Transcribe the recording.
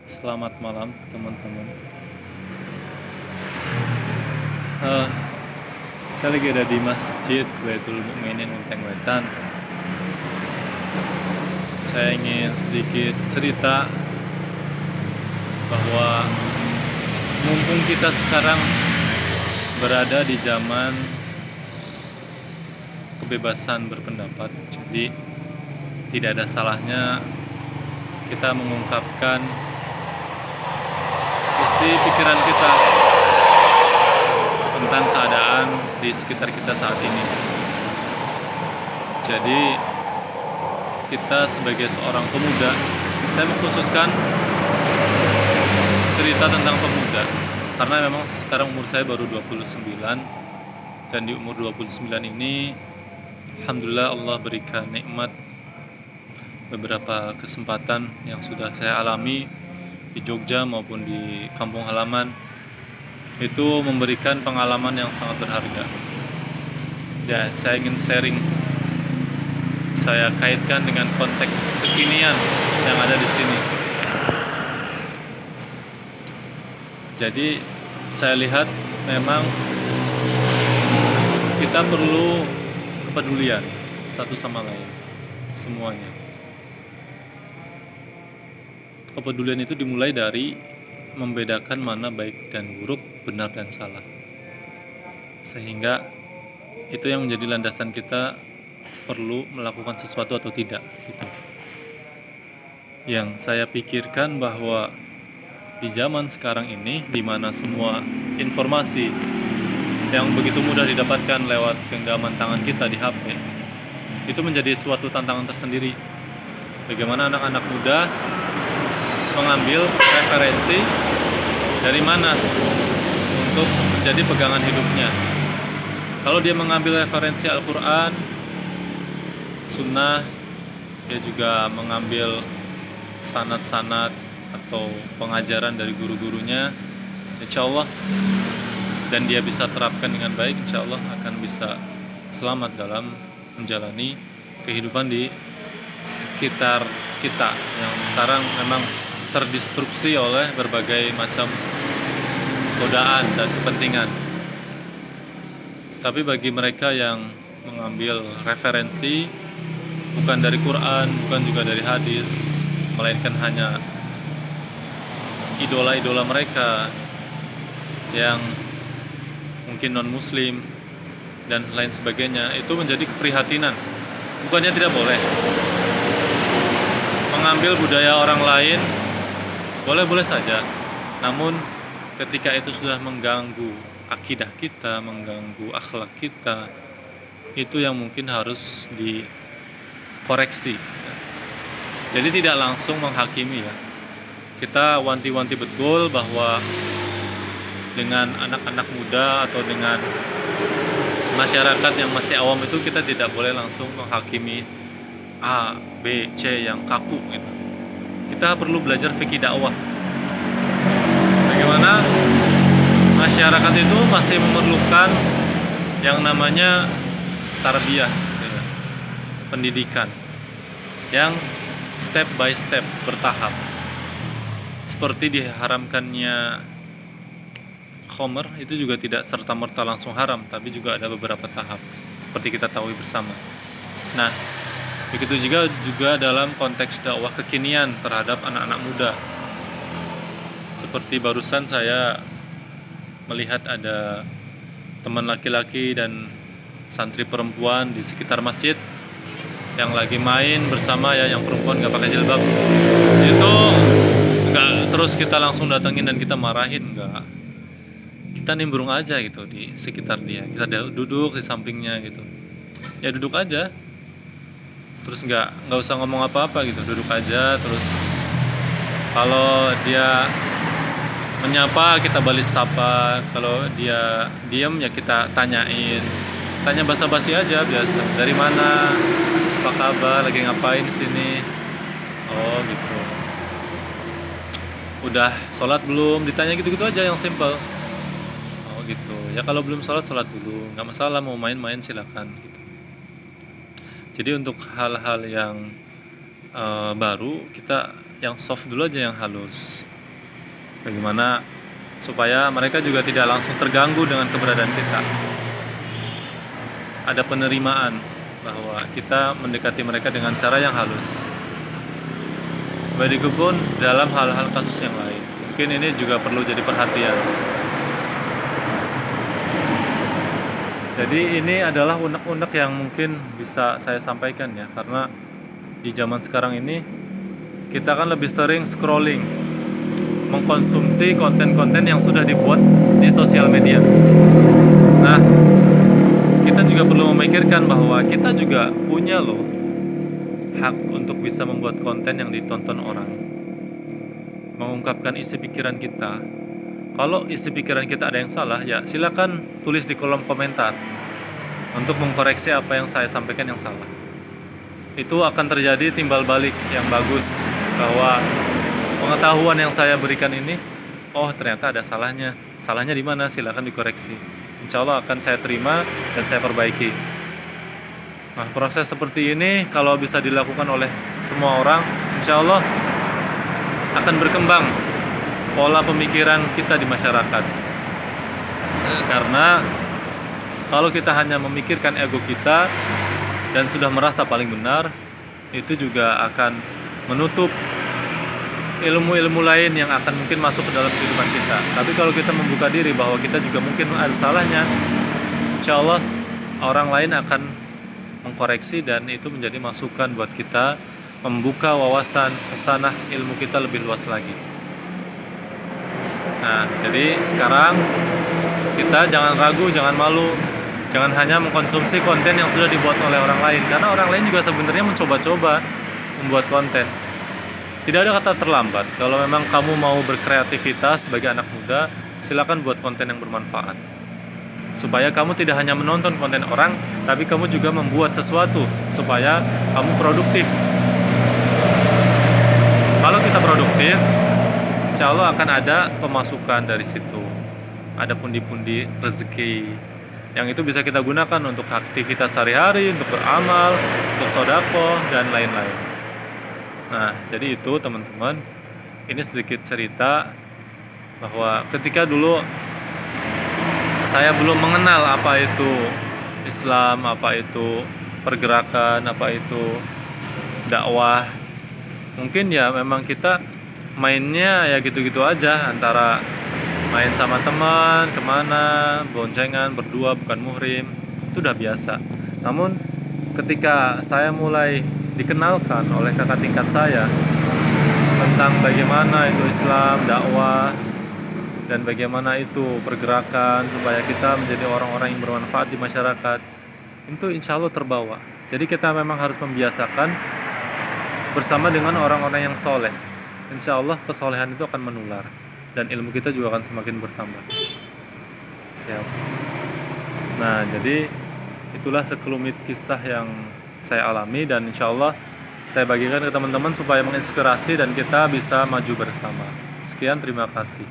Selamat malam teman-teman. Eh, saya lagi ada di Masjid Baitul Mukminin Menteng Wetan. Saya ingin sedikit cerita bahwa mumpung kita sekarang berada di zaman kebebasan berpendapat, jadi tidak ada salahnya kita mengungkapkan isi pikiran kita tentang keadaan di sekitar kita saat ini. Jadi kita sebagai seorang pemuda, saya mengkhususkan cerita tentang pemuda karena memang sekarang umur saya baru 29, dan di umur 29 ini alhamdulillah Allah berikan nikmat beberapa kesempatan yang sudah saya alami di Jogja maupun di kampung halaman. Itu memberikan pengalaman yang sangat berharga. Ya, saya ingin sharing, saya kaitkan dengan konteks kekinian yang ada di sini. Jadi saya lihat memang kita perlu kepedulian satu sama lain, semuanya. Kepedulian itu dimulai dari membedakan mana baik dan buruk, benar dan salah, sehingga itu yang menjadi landasan kita perlu melakukan sesuatu atau tidak gitu. Yang saya pikirkan bahwa di zaman sekarang ini, di mana semua informasi yang begitu mudah didapatkan lewat genggaman tangan kita di HP, itu menjadi suatu tantangan tersendiri. Bagaimana anak-anak muda mengambil referensi dari mana untuk menjadi pegangan hidupnya. Kalau dia mengambil referensi Al-Quran, Sunnah, dia juga mengambil sanad-sanad atau pengajaran dari guru-gurunya, insya Allah, dan dia bisa terapkan dengan baik, insya Allah akan bisa selamat dalam menjalani kehidupan di sekitar kita yang sekarang memang terdistruksi oleh berbagai macam godaan dan kepentingan. Tapi bagi mereka yang mengambil referensi bukan dari Quran, bukan juga dari hadis, melainkan hanya idola-idola mereka yang mungkin non-muslim dan lain sebagainya, itu menjadi keprihatinan. Bukannya tidak boleh mengambil budaya orang lain, boleh-boleh saja. Namun ketika itu sudah mengganggu akidah kita, mengganggu akhlak kita, itu yang mungkin harus dikoreksi. Jadi tidak langsung menghakimi ya. Kita wanti-wanti betul bahwa dengan anak-anak muda atau dengan masyarakat yang masih awam itu kita tidak boleh langsung menghakimi A, B, C yang kaku gitu. Kita perlu belajar fikih dakwah. Bagaimana masyarakat itu masih memerlukan yang namanya tarbiyah, gitu ya, pendidikan yang step by step, bertahap. Seperti diharamkannya khomer, itu juga tidak serta-merta langsung haram, tapi juga ada beberapa tahap, seperti kita tahu bersama. Nah, begitu juga dalam konteks dakwah kekinian terhadap anak-anak muda. Seperti barusan saya melihat ada teman laki-laki dan santri perempuan di sekitar masjid yang lagi main bersama ya, yang perempuan nggak pakai jilbab. Itu nggak terus kita langsung datangin dan kita marahin, nggak. Kita nimbrung aja gitu di sekitar dia. Kita duduk di sampingnya gitu. Ya duduk aja. Terus nggak usah ngomong apa-apa gitu, duduk aja. Terus kalau dia menyapa kita balas sapa, kalau dia diam ya kita tanyain, tanya basa-basi aja biasa, dari mana, apa kabar, lagi ngapain di sini, oh gitu, udah sholat belum, ditanya gitu-gitu aja yang simple, oh gitu ya, kalau belum sholat dulu, nggak masalah, mau main-main silakan gitu. Jadi untuk hal-hal yang baru, kita yang soft dulu aja, yang halus. Bagaimana supaya mereka juga tidak langsung terganggu dengan keberadaan kita. Ada penerimaan bahwa kita mendekati mereka dengan cara yang halus. Begitupun dalam hal-hal kasus yang lain. Mungkin ini juga perlu jadi perhatian. Jadi ini adalah unek-unek yang mungkin bisa saya sampaikan ya, karena di zaman sekarang ini kita kan lebih sering scrolling, mengkonsumsi konten-konten yang sudah dibuat di sosial media. Nah, kita juga perlu memikirkan bahwa kita juga punya loh hak untuk bisa membuat konten yang ditonton orang, mengungkapkan isi pikiran kita. Kalau isi pikiran kita ada yang salah, ya silakan tulis di kolom komentar untuk mengkoreksi apa yang saya sampaikan yang salah. Itu akan terjadi timbal balik yang bagus, bahwa pengetahuan yang saya berikan ini, oh ternyata ada salahnya. Salahnya di mana? Silakan dikoreksi. Insya Allah akan saya terima dan saya perbaiki. Nah, proses seperti ini kalau bisa dilakukan oleh semua orang, insya Allah akan berkembang pola pemikiran kita di masyarakat. Karena kalau kita hanya memikirkan ego kita dan sudah merasa paling benar, itu juga akan menutup ilmu-ilmu lain yang akan mungkin masuk ke dalam kehidupan kita. Tapi kalau kita membuka diri bahwa kita juga mungkin ada salahnya, insya Allah orang lain akan mengkoreksi dan itu menjadi masukan buat kita membuka wawasan kesanah ilmu kita lebih luas lagi. Nah, jadi sekarang kita jangan ragu, jangan malu, jangan hanya mengkonsumsi konten yang sudah dibuat oleh orang lain, karena orang lain juga sebenarnya mencoba-coba membuat konten. Tidak ada kata terlambat. Kalau memang kamu mau berkreativitas sebagai anak muda, silakan buat konten yang bermanfaat. Supaya kamu tidak hanya menonton konten orang, tapi kamu juga membuat sesuatu supaya kamu produktif. Kalau kita produktif, insya Allah akan ada pemasukan dari situ. Ada pundi-pundi rezeki yang itu bisa kita gunakan untuk aktivitas sehari-hari, untuk beramal, untuk sedekah dan lain-lain. Nah, jadi itu teman-teman, ini sedikit cerita bahwa ketika dulu saya belum mengenal apa itu Islam, apa itu pergerakan, apa itu dakwah, mungkin ya memang kita mainnya ya gitu-gitu aja, antara main sama teman, kemana, boncengan, berdua, bukan muhrim, itu udah biasa. Namun ketika saya mulai dikenalkan oleh kakak tingkat saya tentang bagaimana itu Islam, dakwah, dan bagaimana itu pergerakan supaya kita menjadi orang-orang yang bermanfaat di masyarakat, itu insya Allah terbawa. Jadi kita memang harus membiasakan bersama dengan orang-orang yang soleh. Insya Allah kesolehan itu akan menular dan ilmu kita juga akan semakin bertambah. Siap. Nah, jadi itulah sekelumit kisah yang saya alami dan insya Allah saya bagikan ke teman-teman supaya menginspirasi dan kita bisa maju bersama. Sekian, terima kasih.